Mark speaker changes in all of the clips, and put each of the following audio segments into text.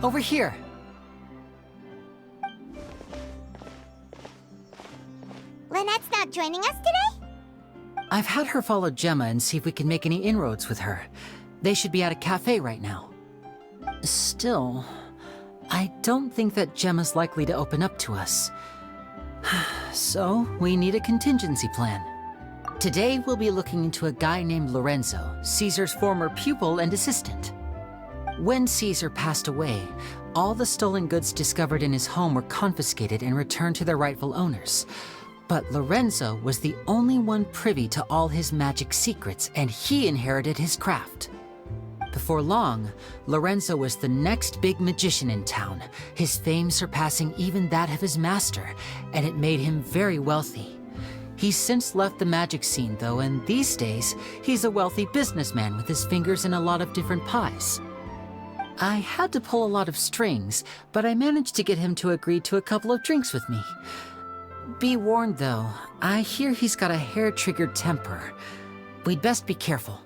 Speaker 1: Over here.
Speaker 2: Lynette's not joining us today?
Speaker 1: I've had her follow Gemma and see if we can make any inroads with her. They should be at a cafe right now. Still, I don't think that Gemma's likely to open up to us. So, we need a contingency plan. Today, we'll be looking into a guy named Lorenzo, Caesar's former pupil and assistant. When Caesar passed away, all the stolen goods discovered in his home were confiscated and returned to their rightful owners. But Lorenzo was the only one privy to all his magic secrets, and he inherited his craft. Before long, Lorenzo was the next big magician in town, his fame surpassing even that of his master, and it made him very wealthy. He's since left the magic scene, though, and these days, he's a wealthy businessman with his fingers in a lot of different pies. I had to pull a lot of strings, but I managed to get him to agree to a couple of drinks with me. Be warned, though, I hear he's got a hair-triggered temper. We'd best be careful.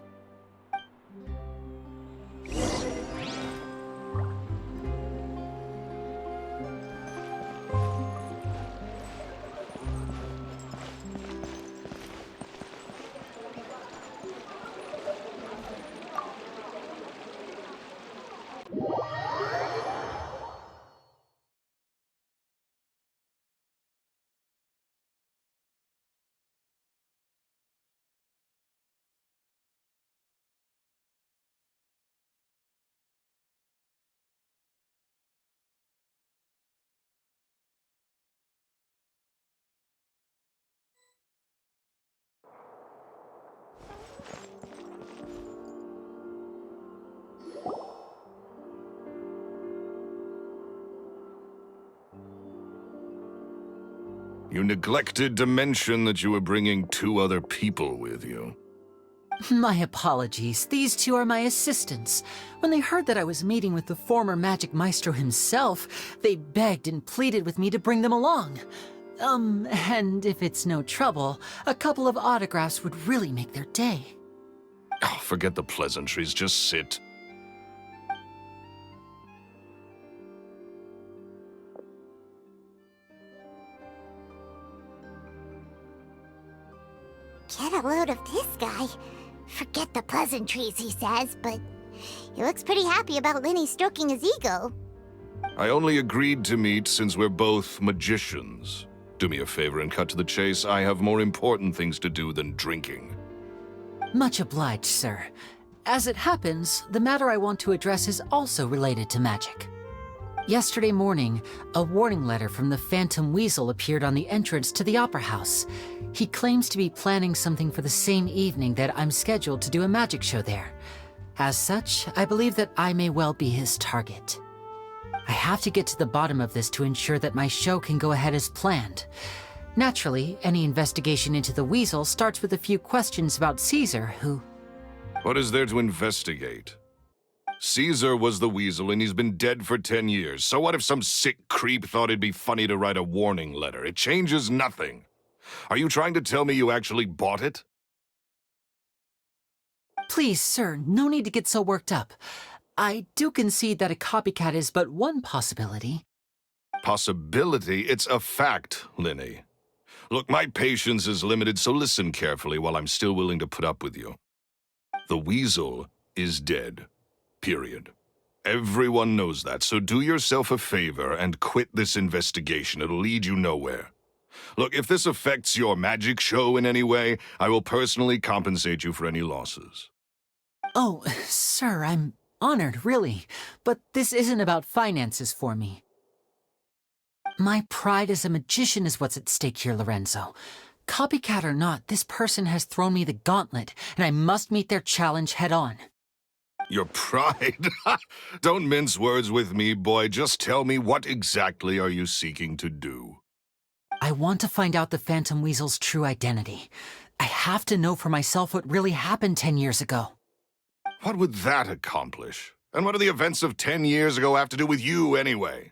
Speaker 3: You neglected to mention that you were bringing 2 other people with you.
Speaker 1: My apologies. These 2 are my assistants. When they heard that I was meeting with the former magic maestro himself, they begged and pleaded with me to bring them along. And if it's no trouble, a couple of autographs would really make their day.
Speaker 3: Oh, forget the pleasantries, just sit.
Speaker 2: Get a load of this guy. Forget the pleasantries, he says, but he looks pretty happy about Lyney stroking his ego.
Speaker 3: I only agreed to meet since we're both magicians. Do me a favor and cut to the chase. I have more important things to do than drinking.
Speaker 1: Much obliged, sir. As it happens, the matter I want to address is also related to magic. Yesterday morning, a warning letter from the Phantom Weasel appeared on the entrance to the Opera House. He claims to be planning something for the same evening that I'm scheduled to do a magic show there. As such, I believe that I may well be his target. I have to get to the bottom of this to ensure that my show can go ahead as planned. Naturally, any investigation into the Weasel starts with a few questions about Caesar, who...
Speaker 3: What is there to investigate? Caesar was the Weasel and he's been dead for 10 years. So what if some sick creep thought it'd be funny to write a warning letter? It changes nothing. Are you trying to tell me you actually bought it?
Speaker 1: Please, sir, no need to get so worked up. I do concede that a copycat is but one possibility.
Speaker 3: Possibility? It's a fact, Lyney. Look, my patience is limited, so listen carefully while I'm still willing to put up with you. The Weasel is dead. Period. Everyone knows that, so do yourself a favor and quit this investigation. It'll lead you nowhere. Look, if this affects your magic show in any way, I will personally compensate you for any losses.
Speaker 1: Oh, sir, I'm honored, really. But this isn't about finances for me. My pride as a magician is what's at stake here, Lorenzo. Copycat or not, this person has thrown me the gauntlet, and I must meet their challenge head-on.
Speaker 3: Your pride? Don't mince words with me, boy. Just tell me, what exactly are you seeking to do?
Speaker 1: I want to find out the Phantom Weasel's true identity. I have to know for myself what really happened 10 years ago.
Speaker 3: What would that accomplish? And what do the events of 10 years ago have to do with you, anyway?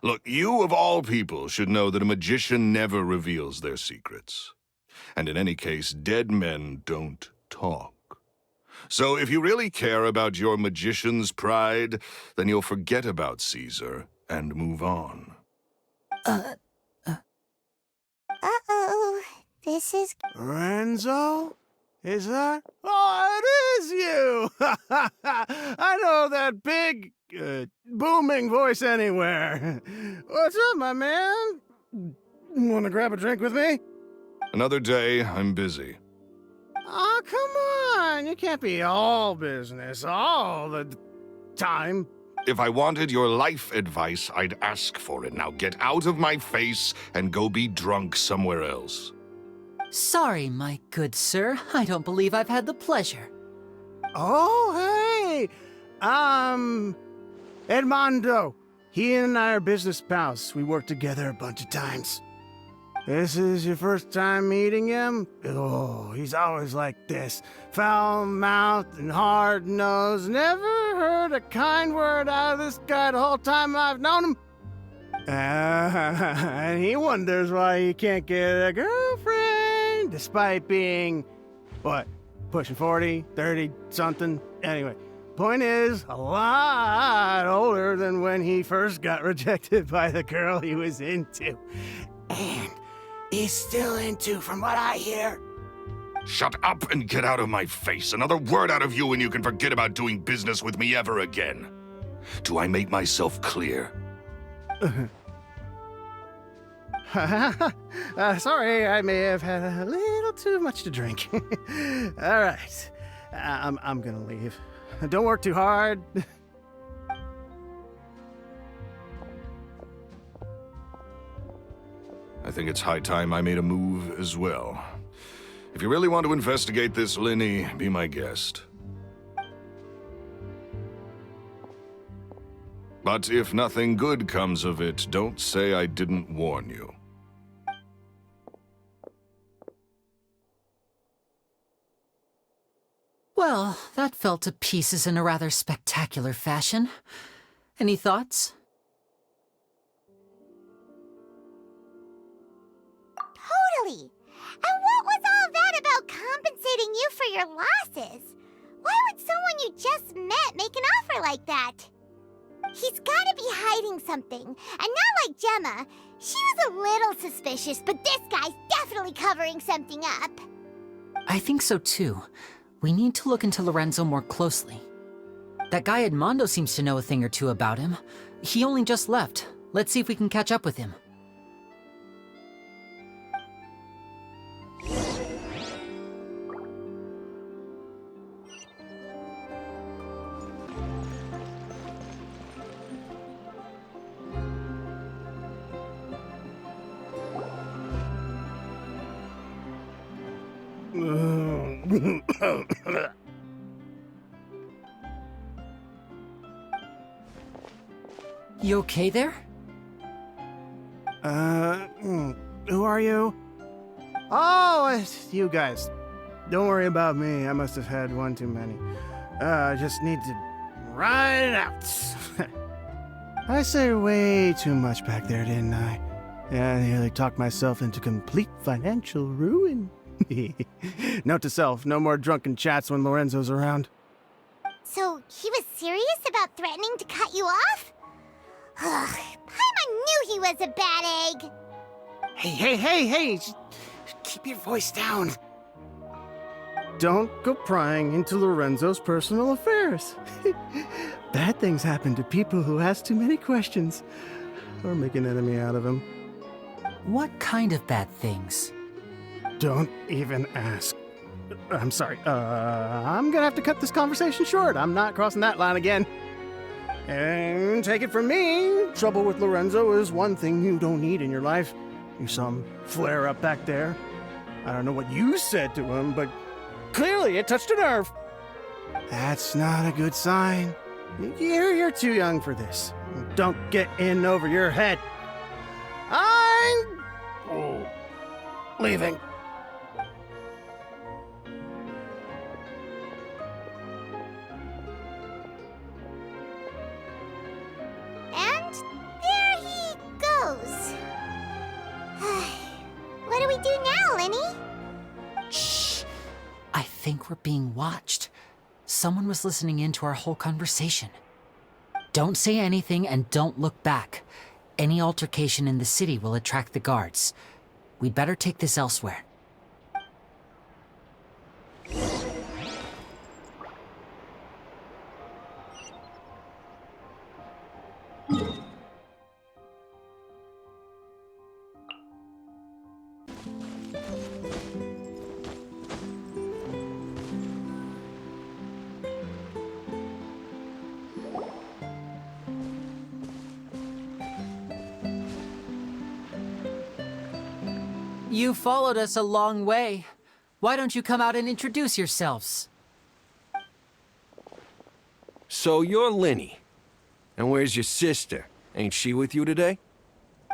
Speaker 3: Look, you of all people should know that a magician never reveals their secrets. And in any case, dead men don't talk. So if you really care about your magician's pride, then you'll forget about Caesar and move on.
Speaker 2: Uh-oh. This is...
Speaker 4: Renzo? Is that? Oh, it is you! I know that big, booming voice anywhere. What's up, my man? Want to grab a drink with me?
Speaker 3: Another day, I'm busy.
Speaker 4: Oh, come on. You can't be all business all the time.
Speaker 3: If I wanted your life advice, I'd ask for it. Now get out of my face and go be drunk somewhere else.
Speaker 1: Sorry, my good sir. I don't believe I've had the pleasure.
Speaker 4: Oh, hey! Edmondo. He and I are business pals. We worked together a bunch of times. This is your first time meeting him? Oh, he's always like this. Foul-mouthed and hard-nosed. Never heard a kind word out of this guy the whole time I've known him. And he wonders why he can't get a girlfriend, despite being, what, pushing 40, 30, something? Anyway, point is, a lot older than when he first got rejected by the girl he was into. And he's still into, from what I hear.
Speaker 3: Shut up and get out of my face. Another word out of you and you can forget about doing business with me ever again. Do I make myself clear?
Speaker 4: Sorry, I may have had a little too much to drink. All right, I'm gonna leave. Don't work too hard.
Speaker 3: I think it's high time I made a move as well. If you really want to investigate this, Lyney, be my guest. But if nothing good comes of it, don't say I didn't warn you.
Speaker 1: Well, that fell to pieces in a rather spectacular fashion. Any thoughts?
Speaker 2: Totally. And what was all that about compensating you for your losses? Why would someone you just met make an offer like that? He's gotta be hiding something. And not like Gemma. She was a little suspicious, but this guy's definitely covering something up.
Speaker 1: I think so too. We need to look into Lorenzo more closely. That guy Edmondo seems to know a thing or two about him. He only just left. Let's see if we can catch up with him. You okay there?
Speaker 4: Who are you? Oh, it's you guys. Don't worry about me. I must have had one too many. I just need to ride it out. I say way too much back there, didn't I? Yeah, I nearly talked myself into complete financial ruin. Note to self, no more drunken chats when Lorenzo's around.
Speaker 2: So, he was serious about threatening to cut you off? Ugh, Paimon knew he was a bad egg.
Speaker 4: Hey, keep your voice down. Don't go prying into Lorenzo's personal affairs. Bad things happen to people who ask too many questions, or make an enemy out of him.
Speaker 1: What kind of bad things?
Speaker 4: Don't even ask. I'm sorry, I'm gonna have to cut this conversation short. I'm not crossing that line again. And take it from me, trouble with Lorenzo is one thing you don't need in your life. You saw him flare up back there. I don't know what you said to him, but clearly it touched a nerve. That's not a good sign. You're too young for this. Don't get in over your head. I'm leaving.
Speaker 2: And there he What do we do now, Lyney?
Speaker 1: Shh. I think we're being watched. Someone was listening in to our whole conversation. Don't say anything and don't look back. Any altercation in the city will attract the guards. We'd better take this elsewhere. You followed us a long way. Why don't you come out and introduce yourselves?
Speaker 5: So you're Lyney. And where's your sister? Ain't she with you today?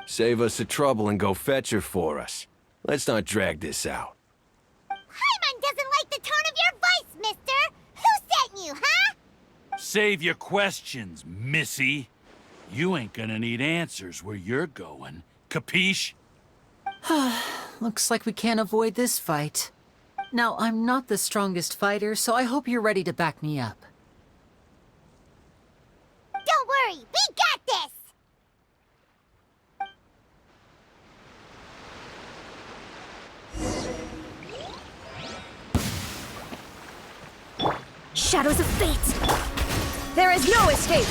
Speaker 5: Save us the trouble and go fetch her for us. Let's not drag this out.
Speaker 2: Paimon doesn't like the tone of your voice, mister! Who sent you, huh?
Speaker 6: Save your questions, missy. You ain't gonna need answers where you're going. Capiche?
Speaker 1: Looks like we can't avoid this fight. Now, I'm not the strongest fighter, so I hope you're ready to back me up.
Speaker 2: Don't worry, we got this!
Speaker 7: Shadows of fate! There is no escape!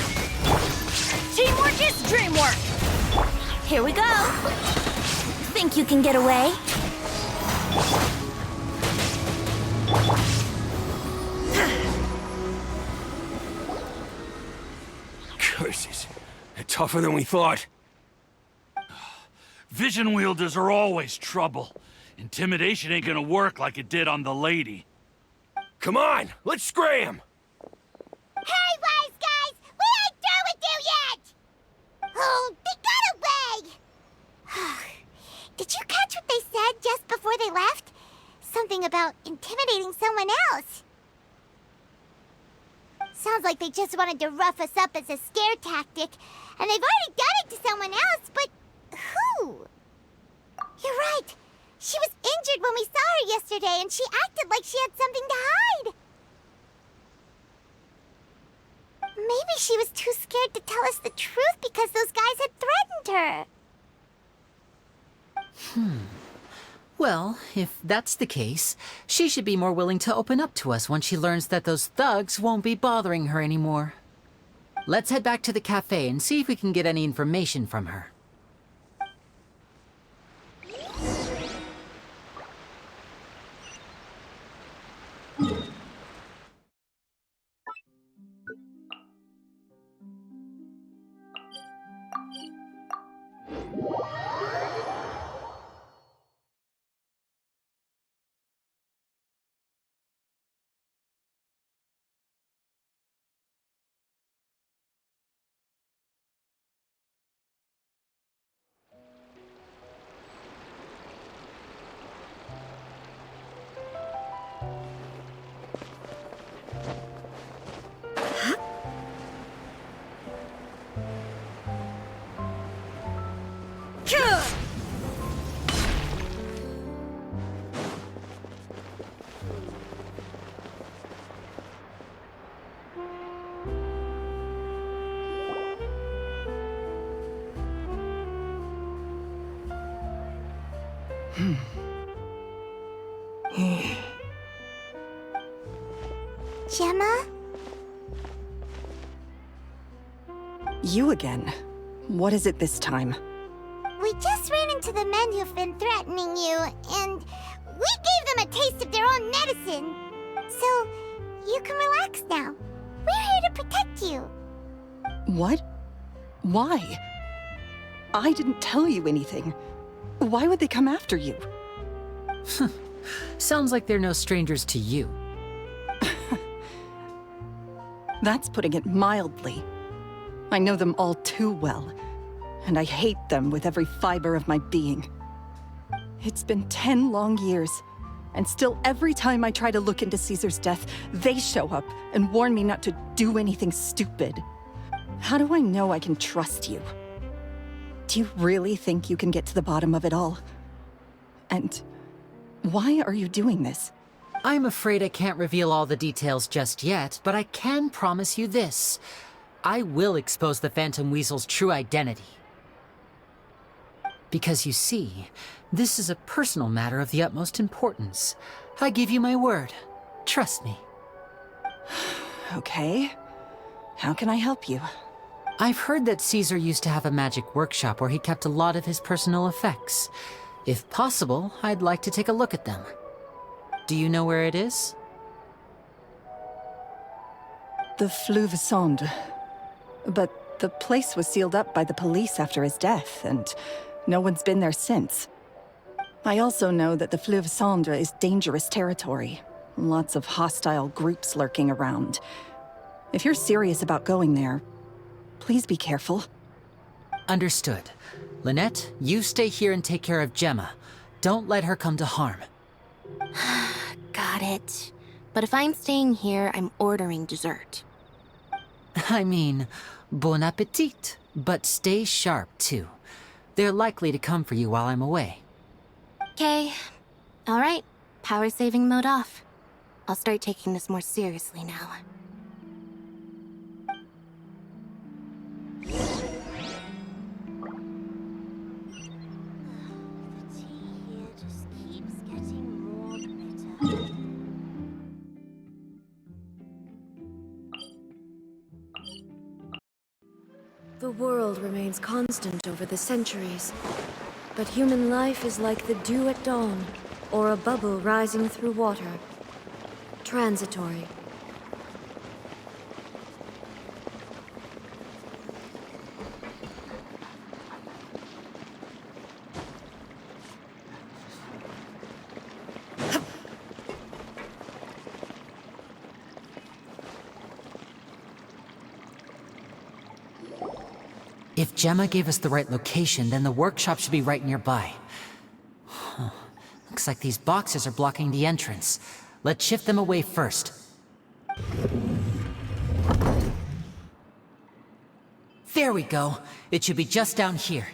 Speaker 7: Teamwork is dreamwork! Here we go! Think you can get away?
Speaker 5: Curses. They're tougher than we thought.
Speaker 6: Vision wielders are always trouble. Intimidation ain't gonna work like it did on the lady.
Speaker 5: Come on, let's scram!
Speaker 2: Hey, wise guys! We ain't through with you yet! Oh, they got away! Did you catch what they said just before they left? Something about intimidating someone else. Sounds like they just wanted to rough us up as a scare tactic, and they've already done it to someone else, but who? You're right. She was injured when we saw her yesterday, and she acted like she had something to hide. Maybe she was too scared to tell us the truth because those guys had threatened her.
Speaker 1: Well, if that's the case, she should be more willing to open up to us once she learns that those thugs won't be bothering her anymore. Let's head back to the cafe and see if we can get any information from her.
Speaker 2: Gemma?
Speaker 8: You again. What is it this time?
Speaker 2: We just ran into the men who've been threatening you, and we gave them a taste of their own medicine. So, you can relax now. We're here to protect you.
Speaker 8: What? Why? I didn't tell you anything. Why would they come after you?
Speaker 1: Sounds like they're no strangers to you.
Speaker 8: That's putting it mildly. I know them all too well, and I hate them with every fiber of my being. It's been 10 long years, and still every time I try to look into Caesar's death, they show up and warn me not to do anything stupid. How do I know I can trust you? Do you really think you can get to the bottom of it all? And why are you doing this?
Speaker 1: I'm afraid I can't reveal all the details just yet, but I can promise you this. I will expose the Phantom Weasel's true identity. Because you see, this is a personal matter of the utmost importance. I give you my word. Trust me.
Speaker 8: Okay. How can I help you?
Speaker 1: I've heard that Caesar used to have a magic workshop where he kept a lot of his personal effects. If possible, I'd like to take a look at them. Do you know where it is?
Speaker 8: The Fleuve Sonde. But the place was sealed up by the police after his death, and no one's been there since. I also know that the Fleuve Sonde is dangerous territory. Lots of hostile groups lurking around. If you're serious about going there, please be careful.
Speaker 1: Understood. Lynette, you stay here and take care of Gemma. Don't let her come to harm.
Speaker 9: Got it. But if I'm staying here, I'm ordering dessert.
Speaker 1: I mean, bon appetit. But stay sharp, too. They're likely to come for you while I'm away.
Speaker 9: Okay. Alright. Power saving mode off. I'll start taking this more seriously now.
Speaker 2: The tea here just keeps getting more bitter.
Speaker 10: The world remains constant over the centuries, but human life is like the dew at dawn, or a bubble rising through water. Transitory.
Speaker 1: If Gemma gave us the right location, then the workshop should be right nearby. Huh. Looks like these boxes are blocking the entrance. Let's shift them away first. There we go. It should be just down here.